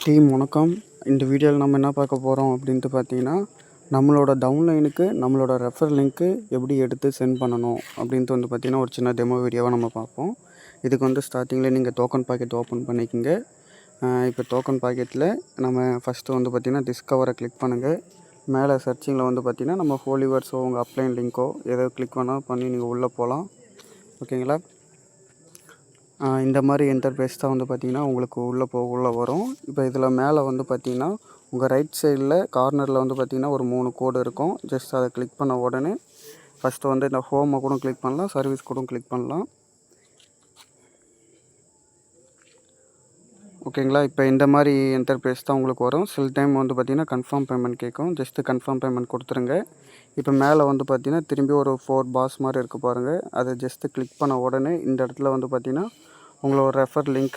Team வணக்கம். இந்த வீடியோவில் நம்ம என்ன பார்க்க போகிறோம் அப்படின்ட்டு பார்த்தீங்கன்னா, நம்மளோட டவுன்லைனுக்கு நம்மளோட ரெஃபர் லிங்க்கு எப்படி எடுத்து சென்ட் பண்ணணும் அப்படின்ட்டு பார்த்தீங்கன்னா, ஒரு சின்ன டெமோ வீடியோவாக நம்ம பார்ப்போம். இதுக்கு ஸ்டார்டிங்கில் நீங்கள் டோக்கன் பாக்கெட் ஓப்பன் பண்ணிக்கோங்க. இப்போ டோக்கன் பாக்கெட்டில் நம்ம ஃபஸ்ட்டு பார்த்தீங்கன்னா, டிஸ்கவரை கிளிக் பண்ணுங்கள். மேலே சர்ச்சிங்கில் பார்த்தீங்கன்னா, நம்ம ஃபோலிவர்ஸோ உங்கள் அப்ளைன் லிங்க்கோ ஏதோ கிளிக் பண்ணி நீங்கள் உள்ளே போகலாம். ஓகேங்களா? இந்த மாதிரி இன்டர்ஃபேஸ் தான் பார்த்தீங்கன்னா உங்களுக்கு உள்ளே வரும். இப்போ இதில் மேலே பார்த்தீங்கன்னா உங்கள் ரைட் சைடில் கார்னரில் பார்த்தீங்கன்னா ஒரு 3 கோடு இருக்கும். ஜஸ்ட் அதை கிளிக் பண்ண உடனே ஃபஸ்ட்டு இந்த ஹோமை கூட கிளிக் பண்ணலாம், சர்வீஸ் கூட கிளிக் பண்ணலாம். ஓகேங்களா? இப்போ இந்த மாதிரி இன்டர்ஃபேஸ் தான் உங்களுக்கு வரும். சில டைம் பார்த்தீங்கன்னா கன்ஃபார்ம் பேமெண்ட் கேட்கும். ஜஸ்ட்டு கன்ஃபார்ம் பேமெண்ட் கொடுத்துருங்க. இப்போ மேலே பார்த்தீங்கன்னா திரும்பி ஒரு 4 பாஸ் மாதிரி இருக்குது பாருங்கள். அதை ஜஸ்ட்டு கிளிக் பண்ண உடனே இந்த இடத்துல பார்த்தீங்கன்னா உங்களோட ரெஃபர் லிங்க்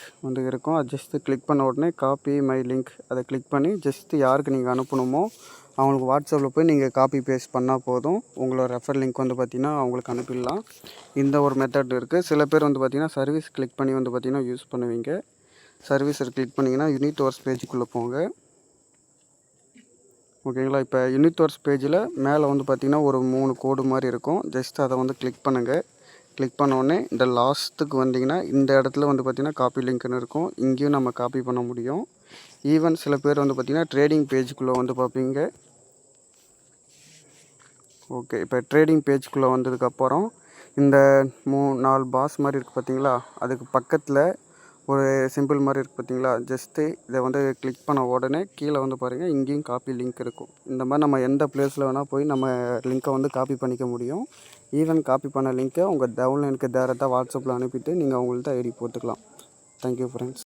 இருக்கும். அது ஜஸ்ட்டு கிளிக் பண்ண உடனே காப்பி மை லிங்க் அதை கிளிக் பண்ணி ஜஸ்ட்டு யாருக்கு நீங்கள் அனுப்பணுமோ அவங்களுக்கு வாட்ஸ்அப்பில் போய் நீங்கள் காப்பி பேஸ்ட் பண்ணால் போதும். உங்களோட ரெஃபர் லிங்க் பார்த்திங்கன்னா அவங்களுக்கு அனுப்பிடலாம். இந்த ஒரு மெத்தட் இருக்குது. சில பேர் பார்த்திங்கன்னா சர்வீஸ் கிளிக் பண்ணி பார்த்திங்கன்னா யூஸ் பண்ணுவீங்க. சர்வீஸை கிளிக் பண்ணிங்கன்னா யூனிட்வொர்க்ஸ் பேஜுக்குள்ளே போங்க. ஓகேங்களா? இப்போ யூனிட்வொர்க்ஸ் பேஜில் மேலே பார்த்திங்கன்னா ஒரு 3 கோடு மாதிரி இருக்கும். ஜஸ்ட் அதை கிளிக் பண்ணுங்கள். கிளிக் பண்ணோடனே இந்த லாஸ்ட்டுக்கு வந்தீங்கன்னா இந்த இடத்துல பார்த்திங்கன்னா காப்பி லிங்க்னு இருக்கும். இங்கேயும் நம்ம காப்பி பண்ண முடியும். ஈவன் சில பேர் பார்த்திங்கன்னா ட்ரேடிங் பேஜுக்குள்ளே பார்ப்பீங்க. ஓகே, இப்போ ட்ரேடிங் பேஜுக்குள்ளே வந்ததுக்கப்புறம் இந்த 3-4 பாஸ் மாதிரி இருக்குது பார்த்தீங்களா? அதுக்கு பக்கத்தில் ஒரு சிம்பிள் மாதிரி இருக்குது பார்த்தீங்களா? ஜஸ்ட்டு இதை கிளிக் பண்ண உடனே கீழே பாருங்கள், இங்கேயும் காப்பி லிங்க் இருக்கும். இந்த மாதிரி நம்ம எந்த ப்ளேஸில் வேணால் போய் நம்ம லிங்க்கை காப்பி பண்ணிக்க முடியும். ஈவன் காப்பி பண்ண லிங்க்கை உங்கள் டவுன்லைனுக்கு டேரெக்டாக வாட்ஸ்அப்பில் அனுப்பிட்டு நீங்கள் அவங்கள்ட்ட ஐடி போட்டுக்கலாம். Thank you friends.